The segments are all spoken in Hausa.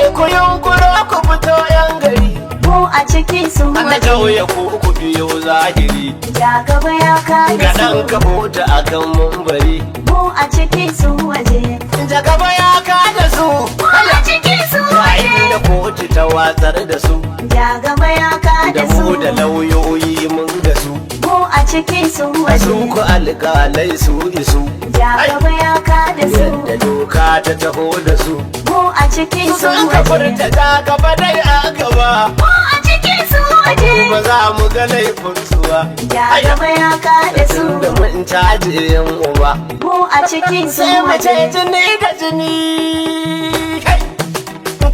kai ku yunkuro ku fito yan gari. mu a ciki su Ana waje. kauye ku biyo zahiri. Ja gaba ya kada Gaɗan su. ka huta akan mumbari. Mu a ciki su waje. Da gaba ya kada su. Mu a ciki su Yayin da waje. kotu ta watsar da su. Ja gaba ya Da kada mu su. da lauyoyi mun ga su. Mu a ciki su A su waje. ku alƙalai su isu. Ja gaba ya kada su. Yadda doka ta taho da su. Mu a ciki su Sun ka waje. furta ta gaba dai a gaba. Mu a ciki su waje. Ba za mu ga laifin su ba. Ja gaba ya kada su. Da mun caji yan uba. Mu a ciki su Sai mu ce waje. jini da jini.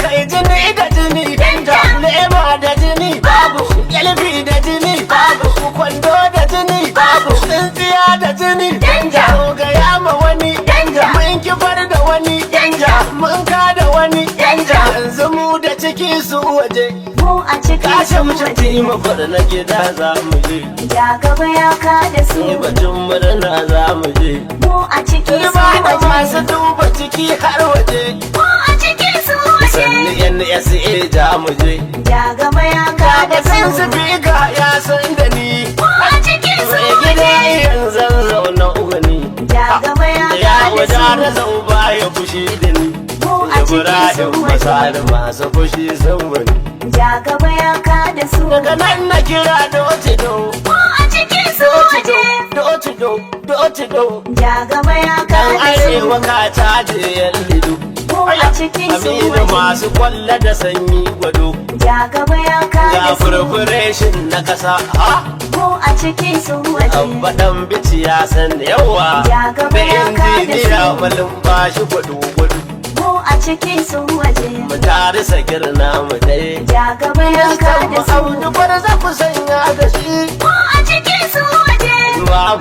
Kai jini da jini. Da lema da jini. Babu yalfi da jini. Babu kwando da jini. Babu tsintsiya da jini. Danja ga yama wani. Danja mun kifar da wani. Danja mun ka da wani. Danja yanzu mu da ciki su waje. Mu a ciki Kashe su mu waje. ci mafar na gida za mu je. Ja gaba ya kada su. Sai batun murna za mu je. Mu a ciki su Turba da masu waje. duba ciki har waje. Mu a ciki su waje. Sannu NSA za mu je. Ja gaba ya kada Sun su. su ga ya san da ni. Mu a ciki su Mai gida waje. yanzu zauna ugani. Ja gaba ya Ya kada wadata su. zau baya fushi da ni. Mu a ciki su Ibrahim waje. masali masu fushi sun bani. Ja gaba ya kada su. Daga nan na kira doci do. Mu a ciki su waje. Doci do. Doci do. Ja gaba ya Dan kada arewa su. ka caje yan lido. Mu a ciki su Aminu waje. masu kwalla da sanyi gwado. Ja gaba ya Ga kada su. furfureshin na kasa. Ha? Mu a ciki su waje. Abba dan bici ya san yawa. Ja gaba Da ya kada injiniya su. malin bashi gwado gwado. Mu a ciki su waje. Mu tare sakir namu dai. Ja gaba ya kada su. Audu bar za ku sanya da shi. Mu a ciki su waje. Ba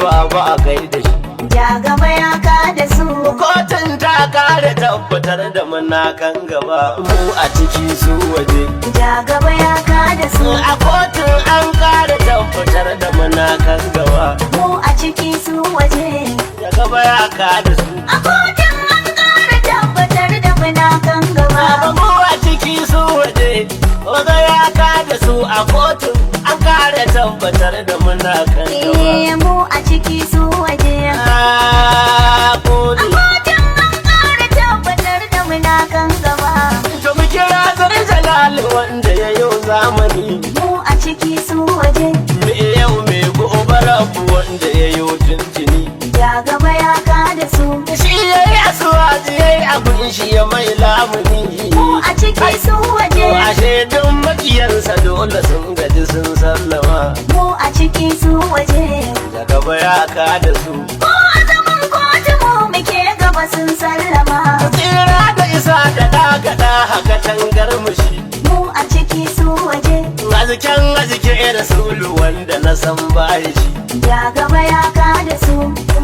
a kai da shi. Ja gaba ya kada su. Kotun ta kare tabbatar da muna kan gaba. Mu a ciki su waje. Ja gaba ya kada su. A kotun an kare tabbatar da muna kan gaba. Mu a ciki su waje. Da gaba ya kada su. A kotun an ƙara tabbatar da muna kan Baba gaba. mu a ciki su waje. Oga ya kada su a kotun an kare tabbatar da muna kan gaba. Mu a ciki su waje. A A kotu. kotun an ƙara tabbatar da muna kan gaba. To mu kira zare jalal wanda ya yau zamani. Mu a ciki su waje. Me yau me gobe rabu wanda ya yau tuntuni. Ja gaba ya kada su. Shi ya yi asuwaji ya yi abin shi ya mai lamuni. Mu a ciki su waje. Ashe duk makiyansa dole sun gaji sun sallama. Mu a ciki su waje. Da gaba ya kada su. Ko a zaman kotu mu muke gaba sun sallama. Tsira da isa da dagada haka tangar mushi. Mu a ciki su waje. Aziken azike da sulu wanda na san bayi shi. Ja gaba ya kada su.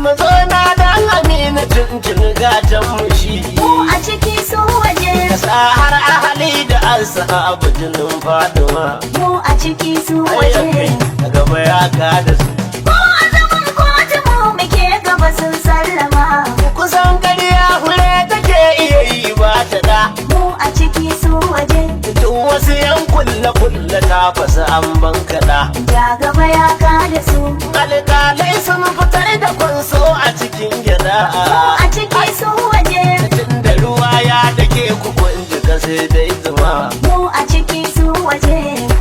Mazo na dan amina tuntun gatan mushi. Mu a ciki su waje. Kasa har ahali da ashabu jinin Fatima. Mu a ciki su waje. Da gaba ya kada su. Ko a zaman kotu mu muke gaba sun sallama. Kusan ƙarya hure take iya yi ba ta da. Mu a ciki su waje. Duk wasu yan kulle-kulle ta fasa an bankaɗa. Ja gaba ya kada su. Alƙalai sun fitar da kwanso a cikin gyaɗa. Mu a ciki su waje. Tun da ruwa ya dake kukun jika sai dai zuma. Mu a ciki su waje.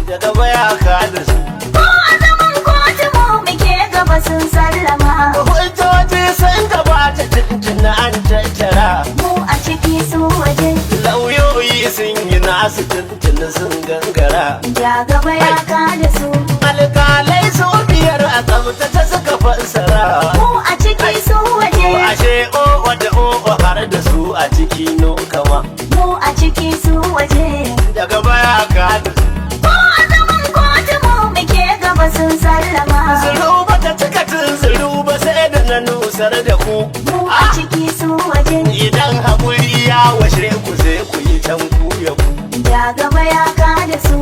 Da gaba ya kada su. Ko a zaman kotu mu muke gaba sun sallama. Hujjoji sun gabata tuntun an tattara. Mu a ciki su waje. Lauyoyi sun yi nasu tuntun sun gangara. Ja gaba ya kada su. Alƙalai su biyar a tsabtace suka fassara. Mu a ciki su waje. Ashe o da o har da su a ciki no kama. Mu a ciki su waje. Daga baya ka da su. Ko a zaman kotu mu muke gaba sun sallama. Zuru ba ta cika tun zuru ba sai da na nusar da ku. Mu a ciki su waje. Idan haƙuri ya washe ku sai ku yi can ku ya ku. Ja gaba ya kada su.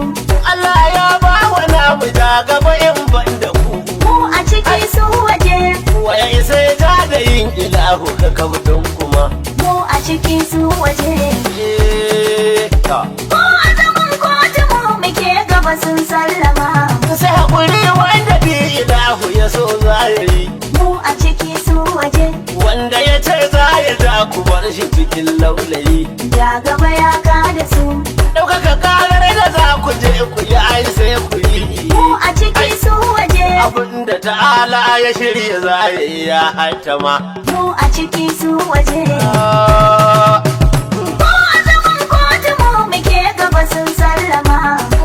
Allah ya ba wa namu ja gaba in ban da ku. Mu a ciki su waje. Waye sai ja da yin ilahu ka kabdon kuma. Mu a ciki su waje. Ta. ya yi. mu a ciki su waje. Wanda ya ce za ya ja ku bar shi cikin laulayi. Ja gaba ya kada su. Ɗaukaka karar da za ku je ku yi ai sai ku yi. Mu a ciki su waje. Abinda ta'ala ya shirya za ya yi ya hatama. Mu a ciki su waje. Ah, Mu a zaman kotu mu muke gaba sun sallama.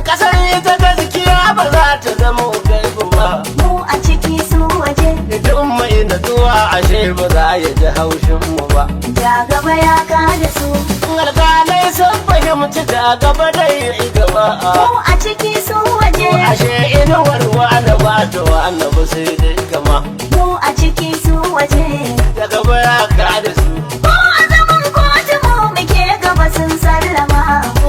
Kasar ita gaskiya ba za ta zama gaibu ba. Mu a ciki su waje. Idan mai natsuwa ashe ba za ya ji haushin mu ba. Ja gaba ya kada su. Alƙalai sun fahimci da gaba dai ya yi gaba. Mu a ciki su waje. Ashe inuwar wani ba ta wani ba sai dai kama. Mu a ciki su waje. Da gaba ya kada su. Mu a zaman kotu mu muke gaba sun sallama.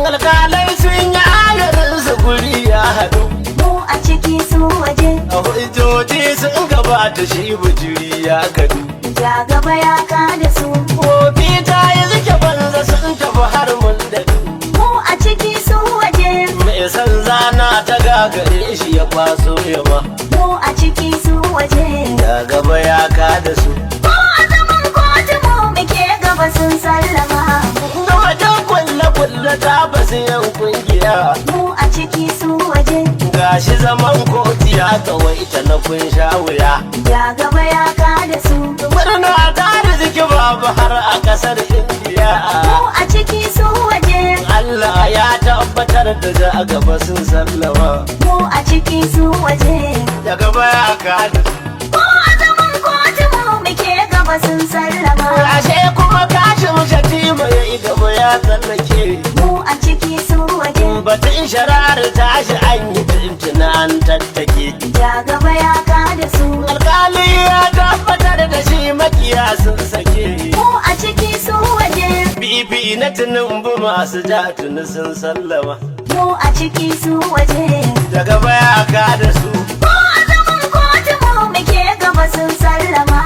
Alƙalai sun yi ayarin su guri ya haɗu. Mu a ciki su waje. A hujjoji sun gabata shi bujiri ya kadu. Ja gaba ya kada su. Kofi ta yi zuke banza sun tafi har mun dadu. Mu a ciki su waje. Mai san zana ta gagare shi ya kwaso yama. Mu a ciki su waje. Da gaba ya kada su. Mu a zaman kotu mu muke gaba sun sallama. Ga wajen kulle-kulle ta basu yan kungiya. Mu a ciki su waje. Gashi zaman kotu ya kawaita na kun sha wuya. Ja gaba ya kada su. Murna ta arziki babu har a kasar Indiya. Mu a ciki su waje. Allah ya tabbatar da ja gaba sun sallama. Mu a ciki su waje. Da gaba ya kada su. Mu a zaman kotu mu muke gaba sun sallama. Ashe kuma kashin shatima ya yi gaba ya tsallake. Mu a ciki su waje. Batun sharar tashi an yi tuntuna an tattake. Ja gaba ya kada su. Alkali ya tabbatar da shi makiya sun sake. Mu a ciki su waje. Bibi na tunumbu masu ja tuni sun sallama. Mu a ciki su waje. Daga baya ka da su. Mu a zaman kotu mu muke gaba sun sallama.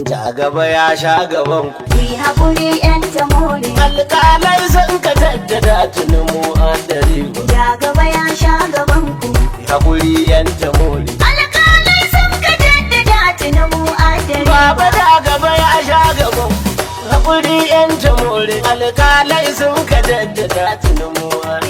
Ja gaba ya sha gaban ku. Ku yi haƙuri 'yan tamore. Alƙalai sun ka jaddada tuni mu an dare ba. Ja gaba ya sha gaban ku. Hakuri yan tamori. Alƙalai sun ka jaddada tuni mu adare. Baba da gaba ya sha gaban. Hakuri yan tamori. Alƙalai sun ka jaddada tuni mu an.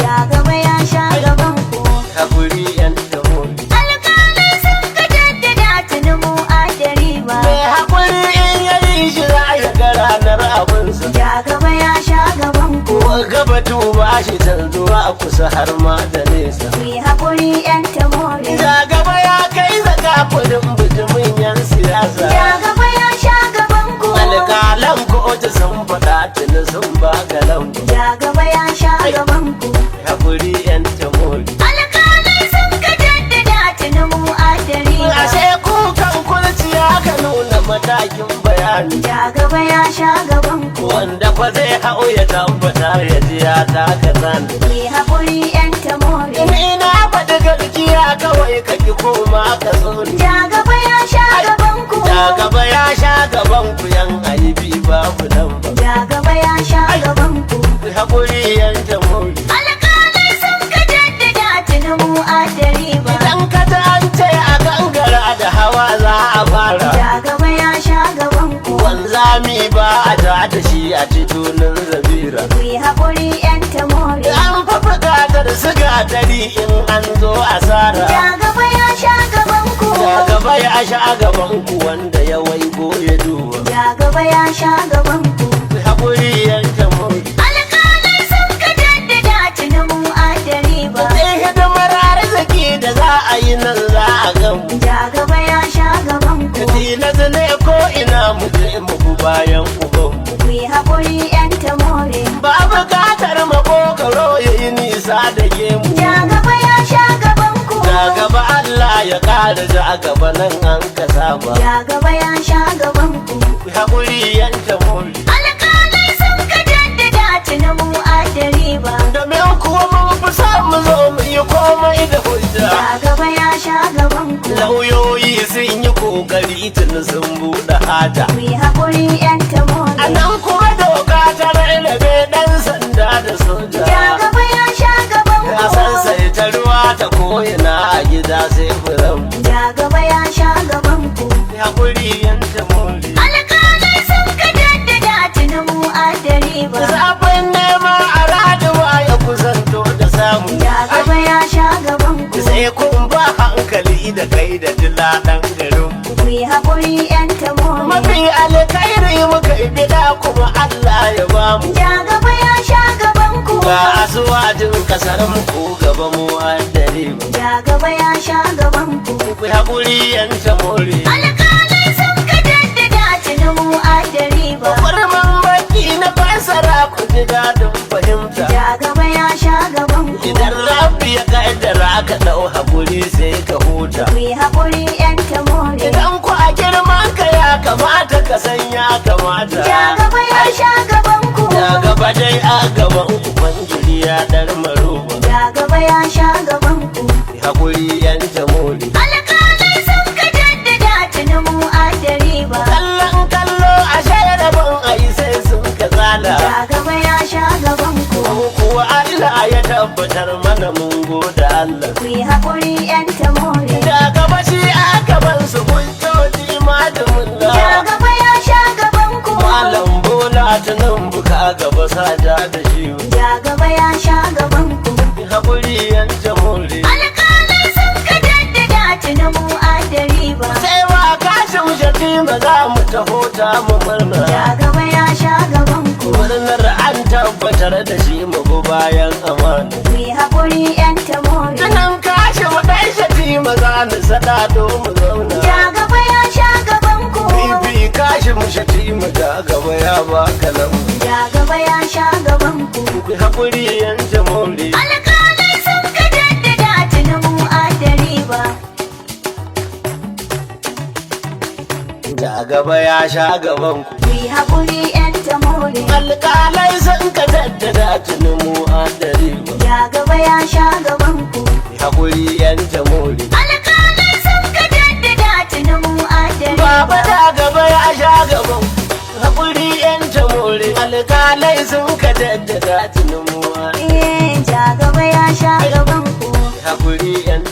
Ja gaba ya sha gaban ku. Hakuri yan tamori. Alƙalai sun ka jaddada tuni mu adare ba. Mai hakuri in yayi shi za ya ga ranar abinsa. Ja gaba ya sha gaban ku. Gaba tuba shi canzuwa kusa har ma da nesa. Ku yi haƙuri 'yan tamore. Ja gaba ya kai zaka kudin bijimin yan siyasa. Ja gaba ya sha gaban ku. Alƙalan kotu sun faɗa tuni sun ba galan. Ja gaba ya sha gaban ku. Hakuri yan tamori. Alƙalai sun ka jaddada tuni mu adare ba. Ashe kukan kurciya ka nuna matakin bayani. Ja gaba ya sha gaban ku. Wanda kwa zai hau ya tabbata ya ji ya taka zan. Ku yi haƙuri 'yan tamore. Ni na faɗi gaskiya kawai ka ki koma ka so ni. Ja gaba ya sha gaban ku. Da gaba ya sha gaban ku yan aibi babu nan ba. Ja gaba ya sha gaban ku. Hakuri yan tamori. Alƙalai sun ka jaddada tuni mu adare ba. Idan ka ta an ce a gangara da hawa za a fara. Ja gaba ya sha gaban ku. Wanzami ba a ta da shi a titunan zabira. Ku yi haƙuri 'yan tamore. An fa buƙatar sigatari in an zo asara. Ja gaba ya sha gaban ku. Da gaba ya sha gaban ku wanda ya waigo ya duba. Ja gaba ya sha gaban ku. Hakuri yan tamori. Alƙalai sun ka jaddada tuni mu adare ba. Sai hidimar arziki da za a yi nan za a gan mu. Ja gaba ya sha gaban ku. Tilas ne ko ina mu je mu bi bayan ubanmu. Ku yi haƙuri 'yan tamore. Ba buƙatar makokaro ya yi nisa da gemu. Ja gaba ya sha gaban ku. Da gaba Allah ya ƙara ja gaba nan an ka saba. Ja gaba ya sha gaban ku. Hakuri yan tamori. Alƙalai sun ka jaddada tuni mu adare ba. Domin kuwa mun fi sa mu zo mu yi komai da hujja. Ja gaba ya sha gaban ku. Lauyoyi sun yi kokari tun sun buɗe haja. Ku yi haƙuri 'yan tamore. A nan kuma doka ta rarrabe ɗan sanda da da soja Ja gaba ya sha gaban ya ku. sansai ta ruwa ta ko'ina a gida sai furan Ja gaba ya sha gaban ku. ya kuri yanta mori Alƙalai sun ka daddada tuni mu adari ba. zafin nema a raduwa ya kusanto da samu Ja gaba ya sha gaban ku. sai kun ba hankali da kai da dila ɗan garin Ku yi haƙuri 'yan tamori. mafi alkhairi muka yi bida kuma Allah ya bamu Ja gaba ya sha gaban ku. ga asuwajin kasar mu ko gaba mu addare mu Ja gaba ya sha gaban ku. ku haƙuri yanta more Alƙalai sun ka daddada tuni mu adari ba. kurman baki na fasara ku ji dadin fahimta Ja gaba ya sha gaban ku. idan rabbi ya kaddara ka dau haƙuri sai ka huta Ku yi haƙuri 'yan tamori. idan ku a girman ka ya kamata ka san ya kamata Ja gaba ya sha gaban ku. ya gaba dai a gaban ubangiji ya dar maruba Ja gaba ya sha gaban ku. haƙuri yanta more Alƙalai sun ka daddada tuni mu adari ba. kallon kallo a shayar ban ai sai sun ka tsala Ja gaba ya sha gaban ku. kuwa Allah ya tabbatar mana mun goda Allah Ku yi haƙuri 'yan tamori. da gaba shi a gaban su hujjoji malamin Ja da gaba ya sha gaban ku. malam bola tunan buka gaba sada da shi Ja gaba ya sha gaban ku. haƙuri yan jamhuri Alƙalai sun ka daddada tuni mu adari ba. sai wa kashin shatima za mu taho ta mu murna Ja gaba ya sha gaban ku. murnar an tabbatar da shi mu bi bayan amana Ku yi haƙuri 'yan tamori. tunan kashin ɗan shatima za mu sada mu zauna Ja gaba ya sha gaban ku. bibi kashin shatima da gaba ya baka lamu Ja gaba ya sha gaban ku. ku haƙuri yan jamhuri Alƙalai sun ka daddada tuni mu adari ba. da gaba ya sha gaban ku Ku yi haƙuri 'yan tamori. alƙalai sun ka daddada tuni mu adari ba Ja gaba ya sha gaban ku. haƙuri yan jamhuri Alƙalai sun ka daddada tuni mu adari baba da gaba ya sha gaban ku haƙuri yan jamhuri alƙalai sun ka daddada tuni mu adari Ja gaba ya sha gaban ku. haƙuri yan